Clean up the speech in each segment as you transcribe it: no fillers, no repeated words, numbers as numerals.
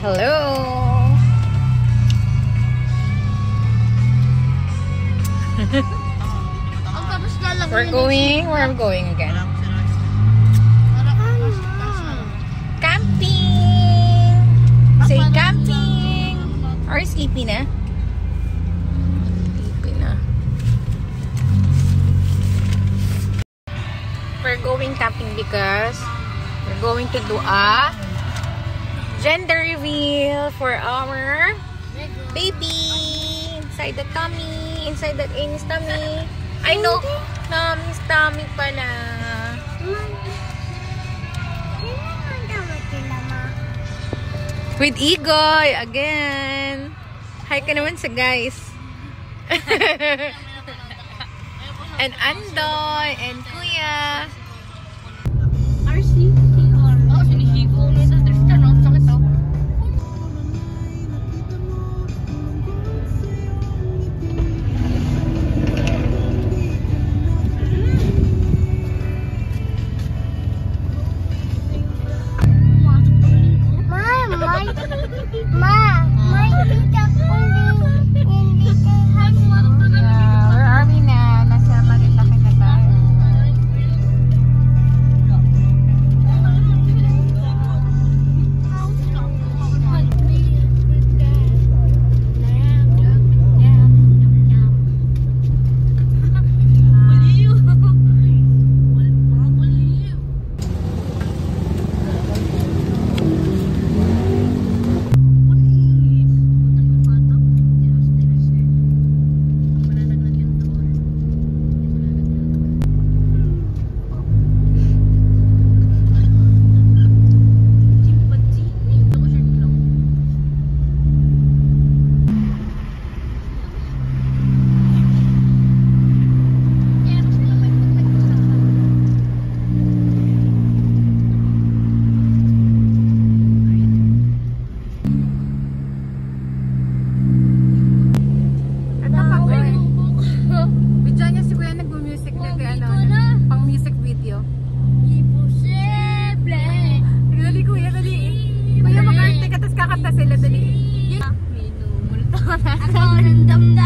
Hello! Where are we going again? Camping! Say camping! Or sleepy na? Sleepy na. We're going camping because we're going to do a gender reveal for our baby inside the tummy, inside that Amy's tummy. I know, Mommy's tummy pala. With Igoy again. Hi ka naman sa guys. And Andoy and Kuya. RC. Oh, sinihigo. Sakit to.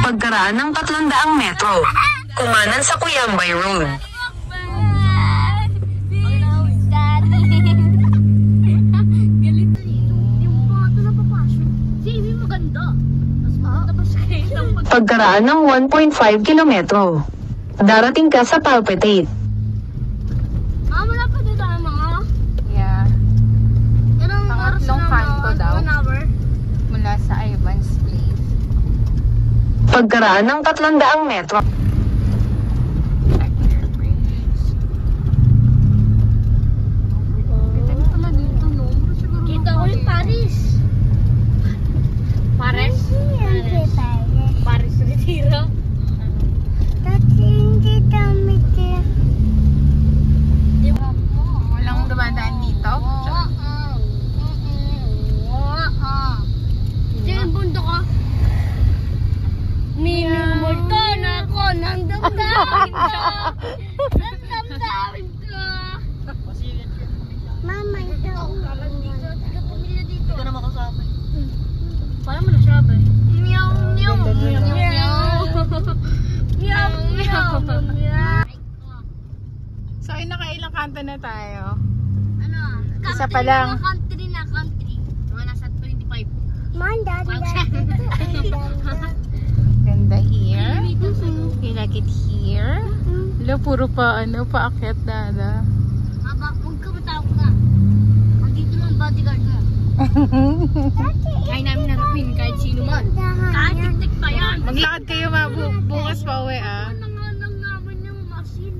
Pagkaraan ng 300 metro, kumanan sa Cuyambay Road. Pagkaraan ng 1.5 kilometro, darating ka sa Palpitate. Wala pa dito mga? Yeah. Ilang oras Pangatlong na kanto daw. 1 hour? Mula sa Ivan's Place. Pagkaraan ng 300 metro. Kita ko yung Paris. Paris? Paris Retiro. Walang dumadaan dito. Ito yung bundok ko. Minumulto na ako ng damdamin ko. Ng damdamin ko. Mama, ito. Taga pamilya dito. Ito na makasama. Paano mo nasabi? Meow, meow, meow, meow. Meow, meow, meow. So, ay nakailang kanto na tayo. Ano? Isa pa lang. Country na country. Mga nasa 25. Ganda here. You like it here? Wala, puro pa, paakyat na. Aba, huwag ka matawag na. Andito lang ang bodyguard mo. Kaya namin harapin kahit sino man. Kahit tik-tik pa yan. Maglakad kayo bukas pa uwi Nangalang naman yung machine.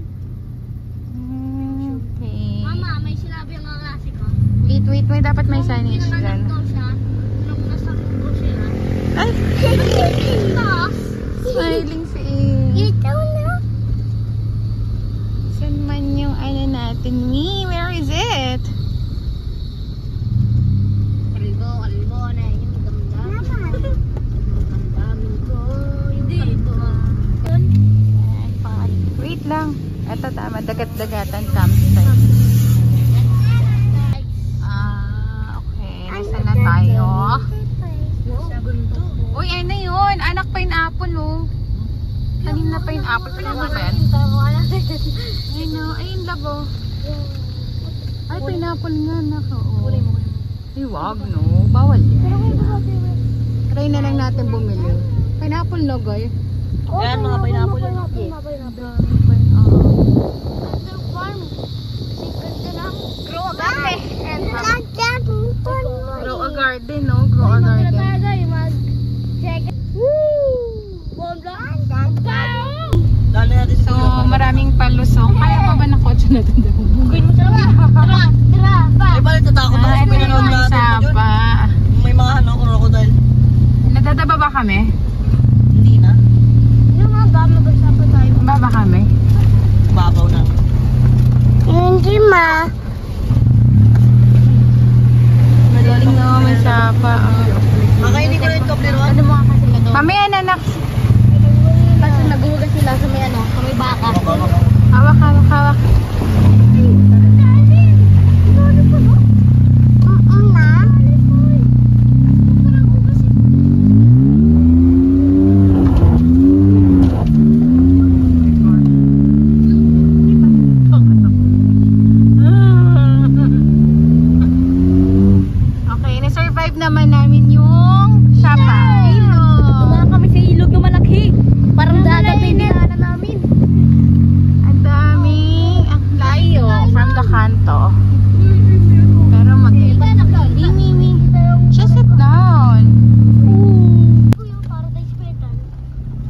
Okay. Mama, may sinabi ang mga klase ko. Wait, dapat may signage dyan. Nung nasa ko siya. Ay! Tapos, Smiling si ito na. Saan man yung ano natin? Where is it? Kalbo na yung damdamin. Damdamin ko. Hindi ito. Wait lang. Ito tama, dagat-dagatan campsite. Okay, nasa na tayo? pineapple, oh. Kanina pineapple. Pineapple ba yan? Ayun, oh. Ayun, labo. Ay, pineapple nga, nako. Oh. Ay, wag, no. Bawal yan. Try na lang natin bumili. Pineapple, no, guy? Yan, mga pineapple yan. Grow a garden. Grow a garden, no? Grow a garden. So, maraming palusong. Kaya pa ba na kotse na doon? Bugin mo sa Ay, bakit natakot ako sa pinanood natin? Sapa. May mga crocodile. Nadadaba ba kami? Hindi na. Baba kami? Babaw na. Hindi ma. Magaling no, may sapa. Kakainin ko na yung Toblerone. Ano mo kasi ka doon? Mamaya na nak. Kasi naghuhugas sila sa may ano, sa may baka. Hawak, hawak, hawak. Okay, na-survive naman namin yung sapa. Wala kami sa ilog na malaki. Parang dagat na dinaanan namin. Ang daming ang layo from the kanto. Pero just sit down. Yung paradise petal.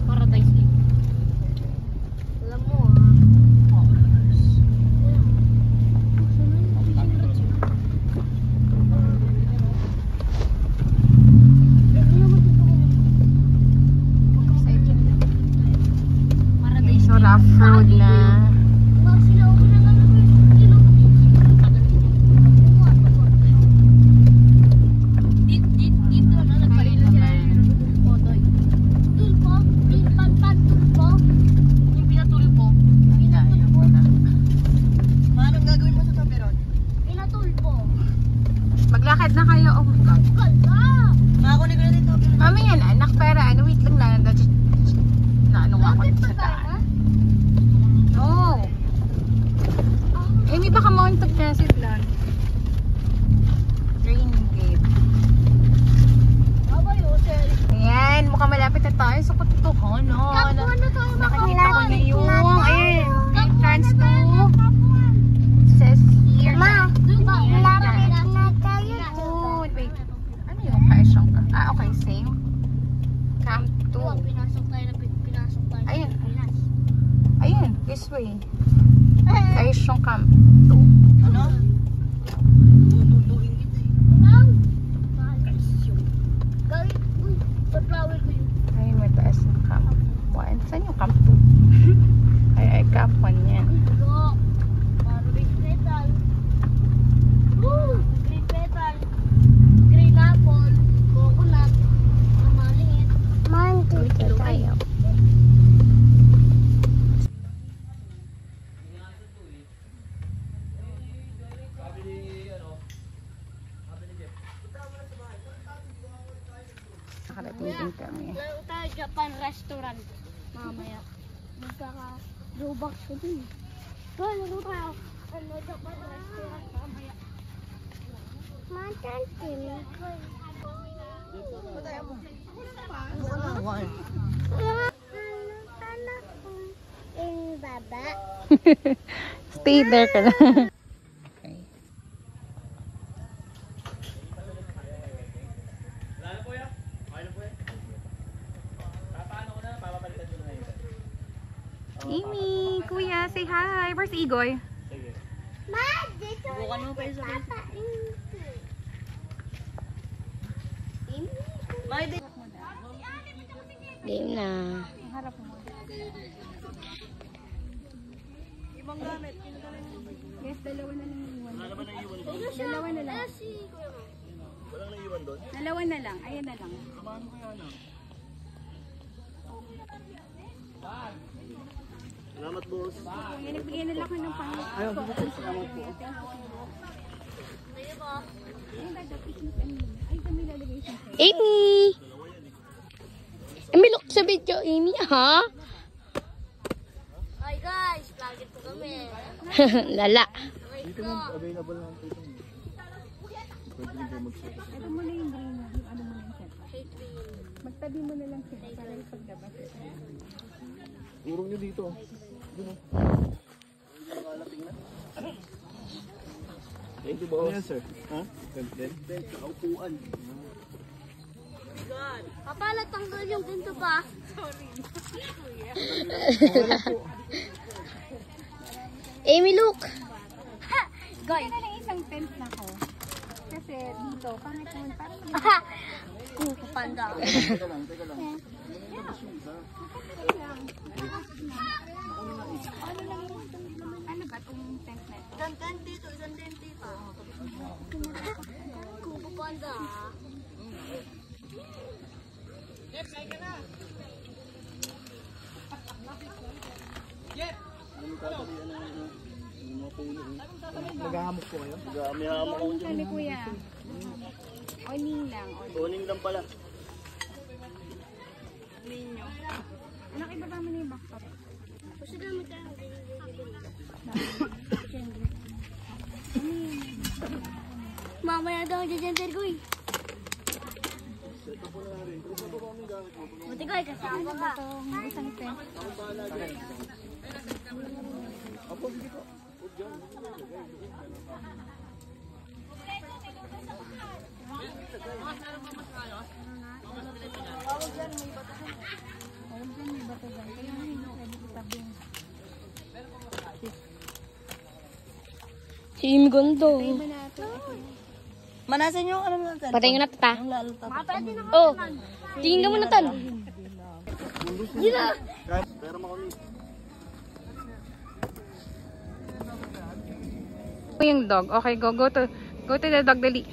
Paradise lake. Alam mo So rough road na. Dito na nagpalit na sila ng potoy. Tulpo, tulpo. Yung pinatulpo. Anong gagawin mo sa Toblerone? Pinatulpo. Maglakad na kayo. Oh my God. Ganda! Makakunin ko na din Toblerone. Mamaya na, anak, pera. Ano, wait lang na. Ano nga ako sa daan. No. Eh, may baka Mount of Transit lang. Training gate. Aba yun, sir. Ayan, mukhang malapit na tayo sa katotohanan. Nakikita ko na yung, ayan, entrance to. Says here. Ma, malapit na tayo. Food. Wait, ano yung kaisang ka? Ah, okay, same. Camp 2. Pinasok tayo. Ayun. Ayun, this way. Kaisang Camp 2. Ano? Tutugin kita eh. Gawin, uy, pag-flower ko yun. Ayun, may taas ng Camp 1. Saan yung Camp 2? Ay, Camp 1 yan. Dulo. Green petal. Woo! Green petal. Green apple. Coconut. Maliit. Dito tayo. Nakarating din kami. Laro tayo Japan restaurant. Mamaya. Magkaka-Robux ko dun. Laro tayo. Japan restaurant mamaya. Matantin. Baba. Stay there ka lang. Okay. Amy, kuya, say hi. Where's Igoy? Ma, dito. Bukan mo pa isa. Game na. Harap mo. Ibang gamit. Yes, dalawa na lang iwan. Wala naman ang iwan doon. Dalawa na lang. Walang naiwan doon. Dalawa na lang. Ayan na lang. Samahan mo kaya na. Salamat, boss. Kuya, nagbigay na lang ako ng pang... Ayaw, salamat po. Amy! Amy, look! sa video, Amy, ha? Hi guys, lagi po kami. Lala. Dito mo, available lang ito. Pwede rin kayo mag-set. Ito mo na yung green. Yung ano mo na yung set. Magtabi mo na lang set para yung paglabas. Urong nyo dito. Dito. Thank you, boss. Ano yan, sir? Ha? Bed. Kaupuan. Papa, tanggal yung ganito ba? Amy, look! Guys! Ito na isang tent na ko. Kasi dito, pangit naman parang Panda. Teka lang. ano ba itong tent na ito? Isang tent dito. Kuko panda. Naghahamok po kayo? May hamok ako Kami kuya. Oning lang. Tuning lang pala. Ninyo. Anak, ibaba mo na yung backpack. Kasi gamit tayo. Mamaya daw ang jajenter ko eh. Buti ko ay kasama ka. Itong isang tent. Tawag dyan, may bato dyan. Kaya hindi pwede itabi. Si Amy ganda. Manasan yung ano natin? Patay nga na tata. Yung lalutap. Oh, tingin ka muna tan. Gila. Pero makami. Yung dog. Okay, go to the dog, dali.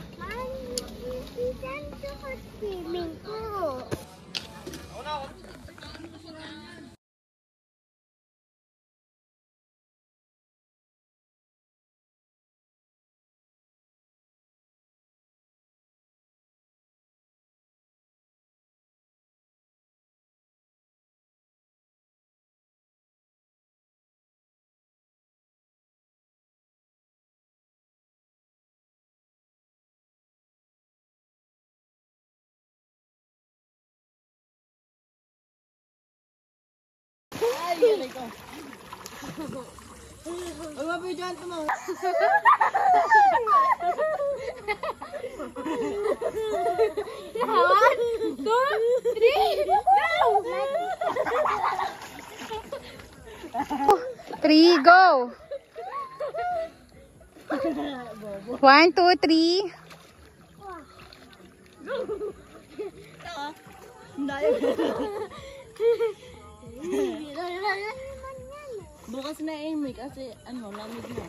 Ang mabi dyan ito mo. One, two, three, go! 3, go! 1, 2, 3. Bukas na Amy kasi ano, lamig na.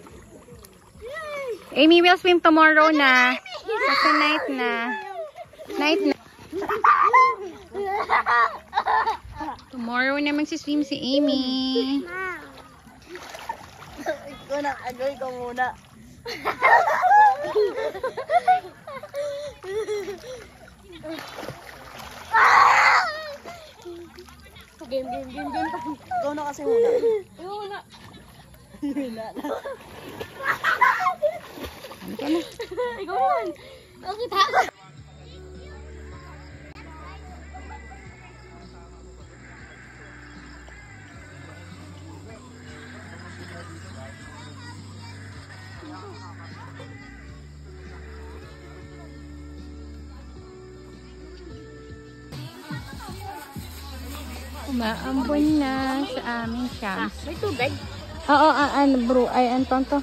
Amy will swim tomorrow na. Kasi night na. Tomorrow na magsiswim si Amy. Ikaw na, agoy ko muna. Game. Ikaw na kasi muna. Ikaw naman. Bakit ha? Umaambon na sa aming camp. May tubig? Oo, bro. Ay, anton to.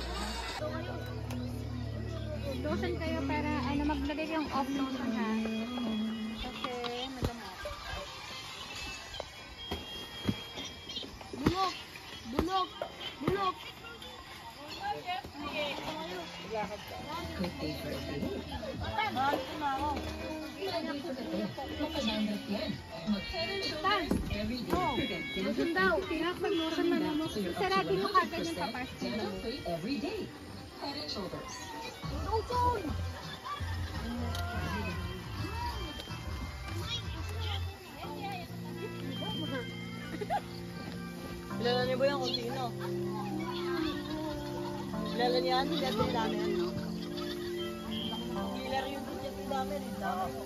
Dosan kayo para maglagay kayong off notion ha. Kasi madamot. Bulok! Dosan daw. Pag nosan malamok. Sarado mo kagad yung papasok. Dosan! Kilala niyo ba yan kung sino? Kilala niya yan? Kilala niya dami yan? Killer yung budget ng dami.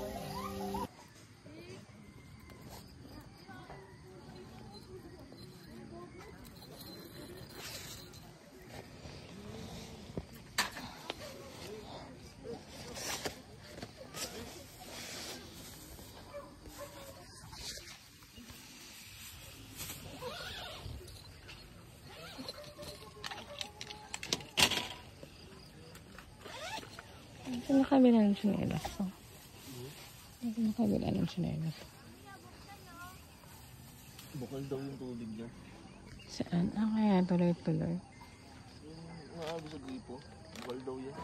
Ito nakabila ng sinelas. Ito nakabila ng sinelas. Bukal daw yung tubig niya. Saan? Kaya tuloy-tuloy. Yung maago sa gripo. Bukal daw yan.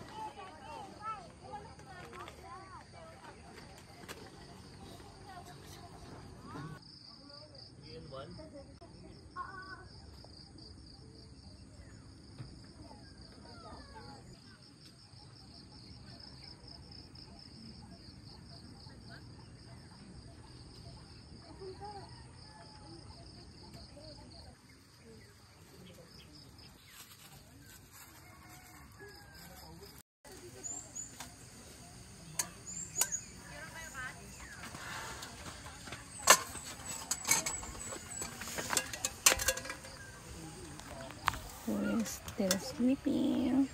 We're still sleeping.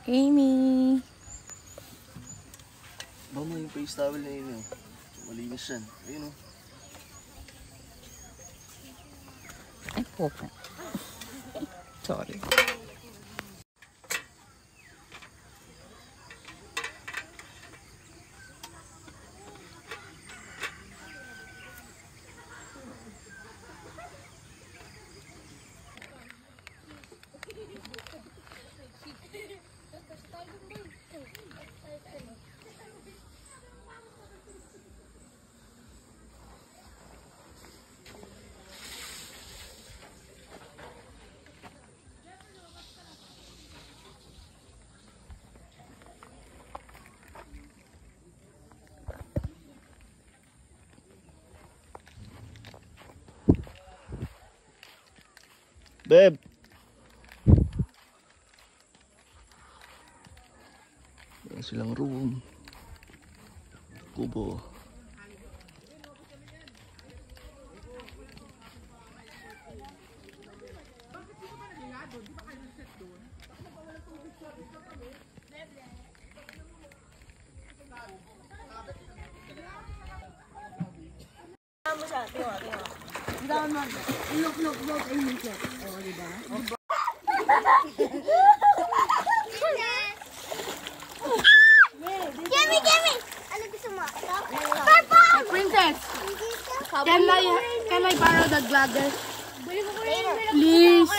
Gaming. Baka mo yung face towel na yun eh. Malinis yan. Ayun o. Ay, popo. Sorry. Beb! Meron silang room. Kubo. Gimme! Ano gusto mo? Purple! Princess, can I borrow the glasses? Later. Please.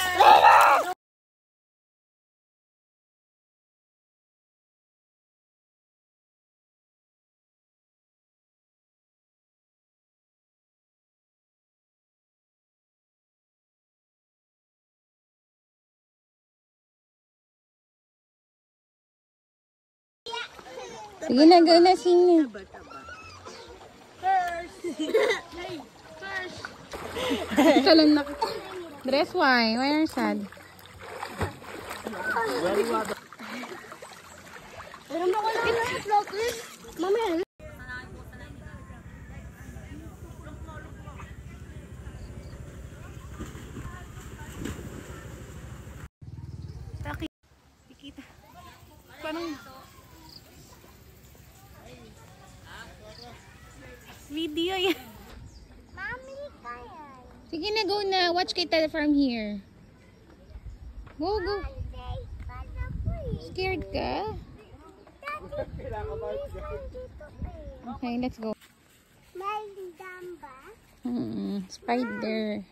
Sige na, go na, sing. Ito lang na. Dress why? Why are you sad? Pero mo ko lang yung floatless. Mamaya. Parang video yan. Mami, kaya. Sige na, go na. Watch kita from here. Go, go. Scared ka? Okay, let's go. May damba. Spider.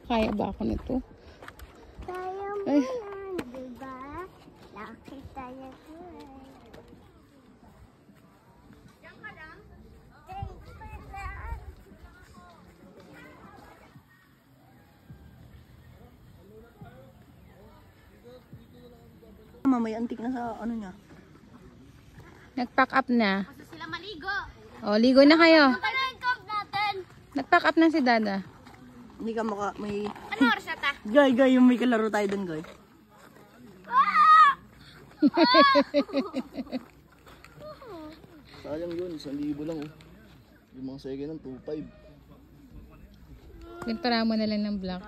Kaya ba ako nito? Kaya mo Ay. yan, diba? Nakita niya ko eh. Diyan ka lang? Mamay, antik na sa ano niya. Nag-pack up na. Basta sila maligo. O, ligo na kayo. Ano yung cup natin? Nag-pack up na si Dada. Hindi ka may... Ano oras na ta? Guy, yung may kalaro tayo dun, guy. Sayang yun, 1,000 lang oh. Yung mga second ng 2,500. Pintura mo na lang ng black.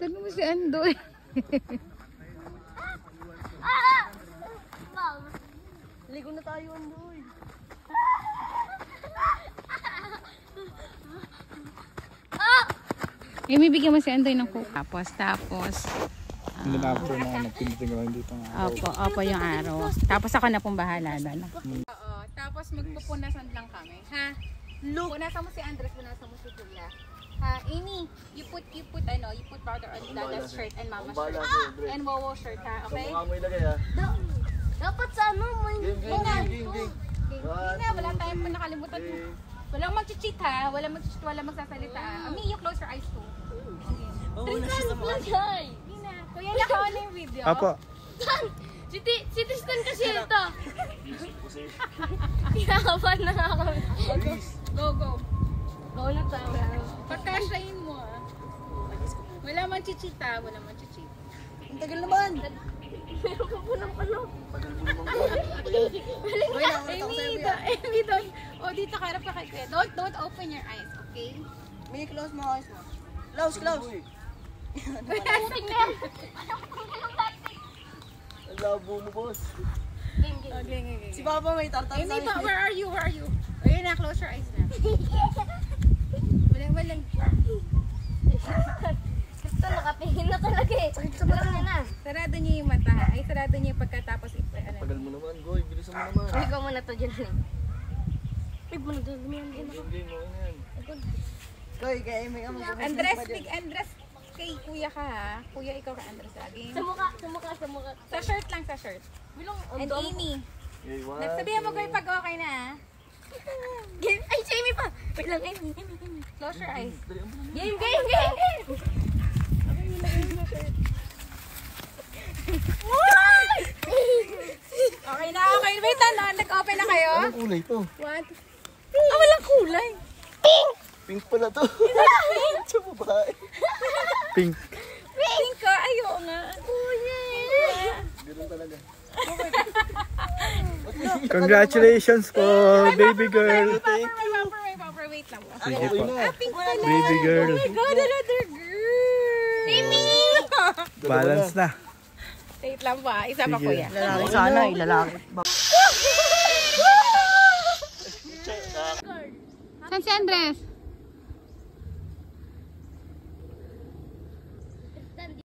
Tagno mo si Andoy. Ligo na tayo, Andoy. Eh, may bigyan mo si Andoy ng coke. Tapos. Hindi na ako na nagpindutin ko lang dito nga. Opo yung araw. Tapos ako na pong bahala doon. Oo, tapos magpupunasan lang kami. Ha? Punasan mo si Andres, punasan mo si Kuya. Ha, Amy, you put powder on Dada's shirt and Mama's shirt. And Wowo shirt, ha? Okay? Mukha mo ilagay ha. Dapat sa ano mo Game. Okay, na, wala tayong pa nakalimutan mo. Walang mag-cheat ha, walang magsasalita. Ami, you close your eyes too. Hindi na. Kuya, nakawa na yung video. Apo. Si Tristan kasi ito. Kinakabahan na ako. Go. Go na tayo. Pagkasyahin mo ah. Wala man cheat ha, wala man cheat. Ang tagal naman. Meron pa po ng palo. Amy, don't. Oh, dito ka, harap ka kay Kuya. Don't open your eyes, okay? May close mo eyes mo. Close. Puting na yan. Ang labo mo, boss. Okay. Si Papa may tartar Amy, sa where are you? Ayun na, close your eyes na. Walang. Ito, nakatingin na talaga eh. Alam niya na. Sarado niyo yung mata. Ay, sarado niyo yung pagkatapos Tagal mo naman, Goy. Bilisan mo naman. Ikaw muna to dyan. Ay, muna doon. Lumiyan din ako. Game, okay na yan. Guy, kaya may amang Andres, kay Kuya ka ha. Kuya, ikaw ka Andres lagi. Sa mukha. Sa shirt lang, sa shirt. And Amy, Okay, one, nagsabihan mo kayo pag okay na ha. Ay, si Amy pa. Wait lang, Amy. Close your eyes. Game. Okay na, okay. Wait na, nag-open na kayo? Anong kulay to? What? Walang kulay. Pink pala to. Sa babae. Pink. Pink ka, ayaw nga. Ganun talaga. Congratulations po, baby girl. Proper, wait lang. Sige po. Pink pala. Baby girl. Oh my God, another girl. Amy! Balance na. Wait lang pa, isa pa Kuya. lalaki sana, lalaki. San si Andres?